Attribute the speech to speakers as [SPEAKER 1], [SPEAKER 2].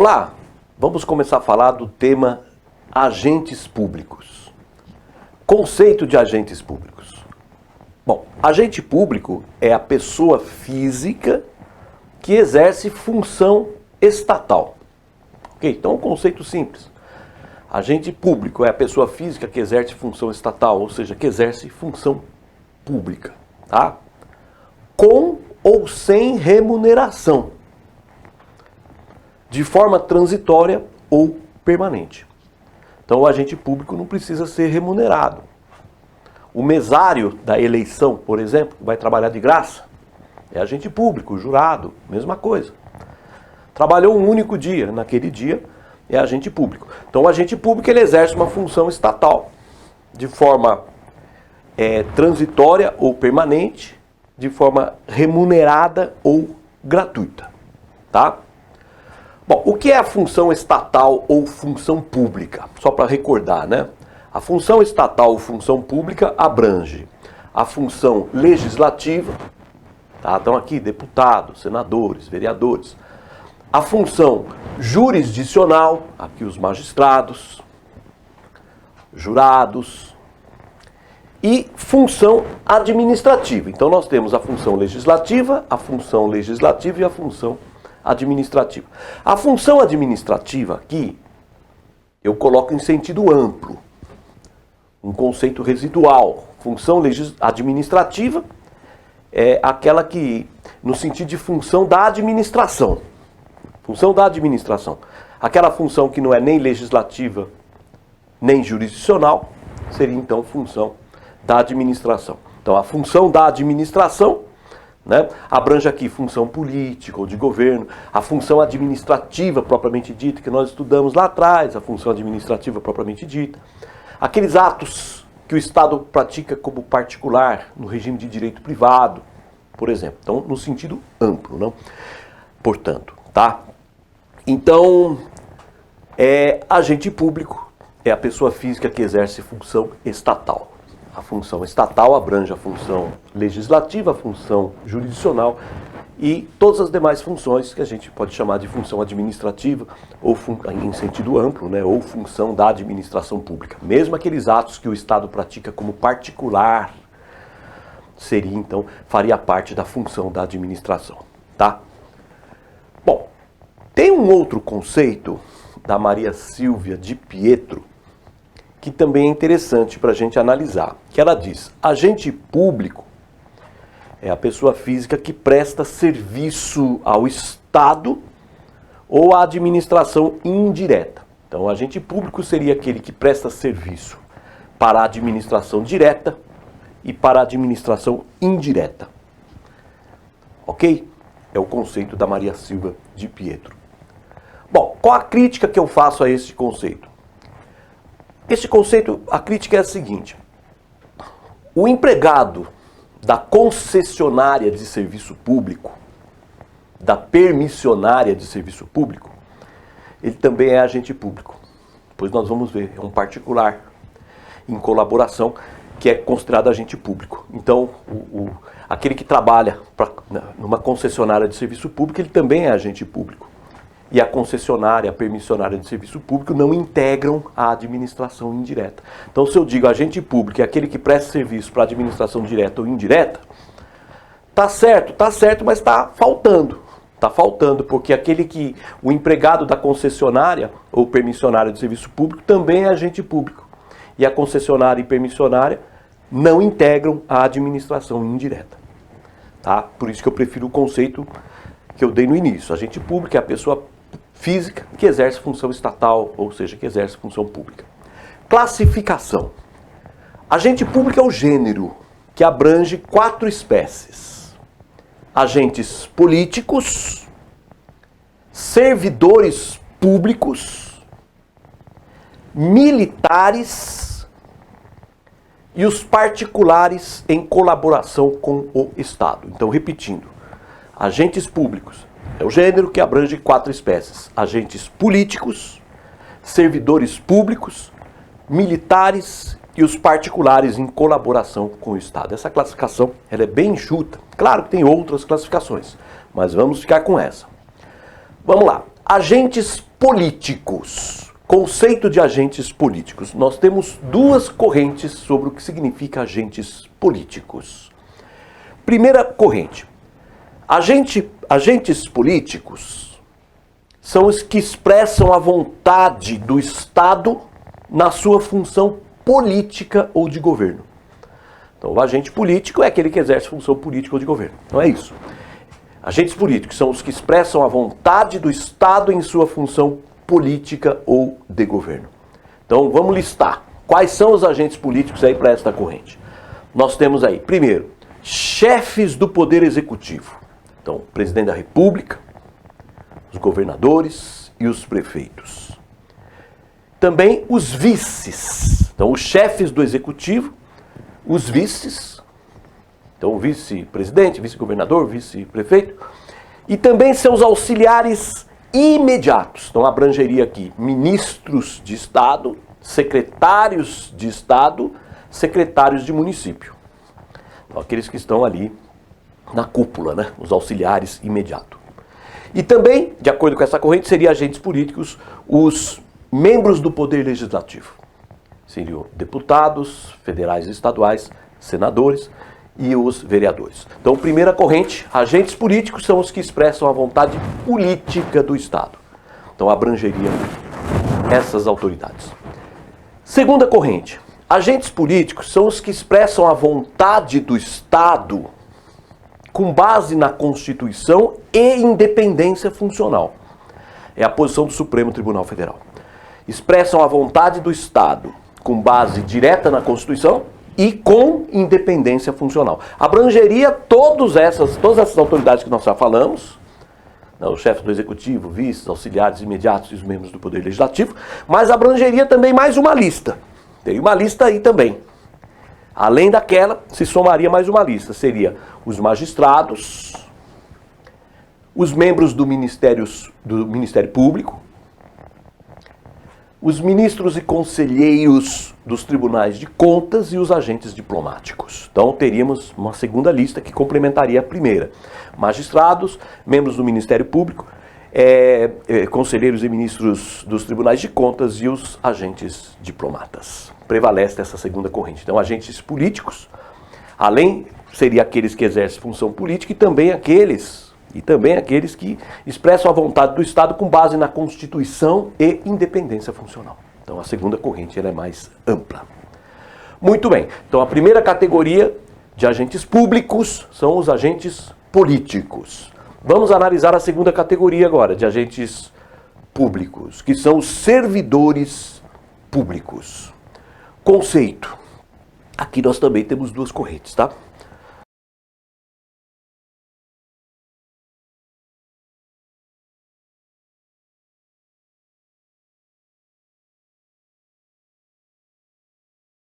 [SPEAKER 1] Olá, vamos começar a falar do tema agentes públicos. Conceito de agentes públicos. Bom, agente público é a pessoa física que exerce função estatal. Ok? Então, um conceito simples. Agente público é a pessoa física que exerce função estatal, ou seja, que exerce função pública, tá? Com ou sem remuneração, de forma transitória ou permanente. Então, o agente público não precisa ser remunerado. O mesário da eleição, por exemplo, vai trabalhar de graça, é agente público, jurado, mesma coisa. Trabalhou um único dia, naquele dia é agente público. Então, o agente público ele exerce uma função estatal, de forma transitória ou permanente, de forma remunerada ou gratuita, tá? Bom, o que é a função estatal ou função pública? Só para recordar, né? A função estatal ou função pública abrange a função legislativa, tá? Então aqui deputados, senadores, vereadores. A função jurisdicional, aqui os magistrados, jurados. E função administrativa. Então nós temos a função legislativa e a função administrativa. A função administrativa aqui, eu coloco em sentido amplo, um conceito residual. Função administrativa é aquela que, no sentido de função da administração. Função da administração. Aquela função que não é nem legislativa, nem jurisdicional, seria então função da administração. Então a função da administração, né, abrange aqui função política ou de governo, a função administrativa propriamente dita, que nós estudamos lá atrás, a função administrativa propriamente dita. Aqueles atos que o Estado pratica como particular, no regime de direito privado, por exemplo. Então, no sentido amplo, não? Portanto, tá? Então, agente público é a pessoa física que exerce função estatal. A função estatal abrange a função legislativa, a função jurisdicional e todas as demais funções que a gente pode chamar de função administrativa ou em sentido amplo, né, ou função da administração pública. Mesmo aqueles atos que o Estado pratica como particular, seria então, faria parte da função da administração, tá? Bom, tem um outro conceito da Maria Silvia de Pietro que também é interessante para a gente analisar, que ela diz: agente público é a pessoa física que presta serviço ao Estado ou à administração indireta. Então, o agente público seria aquele que presta serviço para a administração direta e para a administração indireta. Ok? É o conceito da Maria Silvia de Pietro. Bom, qual a crítica que eu faço a esse conceito? Esse conceito, a crítica é a seguinte: o empregado da concessionária de serviço público, da permissionária de serviço público, ele também é agente público. Depois nós vamos ver, é um particular em colaboração que é considerado agente público. Então, aquele que trabalha numa concessionária de serviço público, ele também é agente público. E a concessionária, a permissionária de serviço público não integram a administração indireta. Então, se eu digo agente público é aquele que presta serviço para a administração direta ou indireta, tá certo, mas está faltando. Está faltando, porque o empregado da concessionária ou permissionária de serviço público também é agente público. E a concessionária e permissionária não integram a administração indireta. Tá? Por isso que eu prefiro o conceito que eu dei no início. Agente público é a pessoa física que exerce função estatal, ou seja, que exerce função pública. Classificação. Agente público é o gênero que abrange 4 espécies: agentes políticos, servidores públicos, militares e os particulares em colaboração com o Estado. Então, repetindo, agentes públicos é o gênero que abrange 4 espécies: agentes políticos, servidores públicos, militares e os particulares em colaboração com o Estado. Essa classificação ela é bem enxuta. Claro que tem outras classificações, mas vamos ficar com essa. Vamos lá. Agentes políticos. Conceito de agentes políticos. Nós temos duas correntes sobre o que significa agentes políticos. Primeira corrente. Agentes políticos são os que expressam a vontade do Estado na sua função política ou de governo. Então, o agente político é aquele que exerce função política ou de governo. Não é isso. Agentes políticos são os que expressam a vontade do Estado em sua função política ou de governo. Então, vamos listar. Quais são os agentes políticos aí para esta corrente? Nós temos aí, primeiro, chefes do Poder Executivo. Então, o presidente da República, os governadores e os prefeitos. Também os vices. Então, os chefes do Executivo, os vices. Então, o vice-presidente, vice-governador, vice-prefeito. E também seus auxiliares imediatos. Então, abrangeria aqui ministros de Estado, secretários de Estado, secretários de município. Então, aqueles que estão ali na cúpula, né? Os auxiliares imediatos. E também, de acordo com essa corrente, seriam agentes políticos os membros do Poder Legislativo. Seriam deputados, federais e estaduais, senadores e os vereadores. Então, primeira corrente, agentes políticos são os que expressam a vontade política do Estado. Então, abrangeria essas autoridades. Segunda corrente, agentes políticos são os que expressam a vontade do Estado com base na Constituição e independência funcional. É a posição do Supremo Tribunal Federal. Expressam a vontade do Estado com base direta na Constituição e com independência funcional. Abrangeria todas essas autoridades que nós já falamos, o chefe do Executivo, vices, auxiliares imediatos e os membros do Poder Legislativo, mas abrangeria também mais uma lista. Teria uma lista aí também. Além daquela, se somaria mais uma lista. Seria os magistrados, os membros do Ministério Público, os ministros e conselheiros dos tribunais de contas e os agentes diplomáticos. Então teríamos uma segunda lista que complementaria a primeira. Magistrados, membros do Ministério Público, conselheiros e ministros dos tribunais de contas e os agentes diplomatas. Prevalece essa segunda corrente. Então, agentes políticos, além, seria aqueles que exercem função política e também aqueles que expressam a vontade do Estado com base na Constituição e independência funcional. Então, a segunda corrente ela é mais ampla. Muito bem. Então, a primeira categoria de agentes públicos são os agentes políticos. Vamos analisar a segunda categoria agora, de agentes públicos, que são os servidores públicos. Conceito. Aqui nós também temos duas correntes, tá?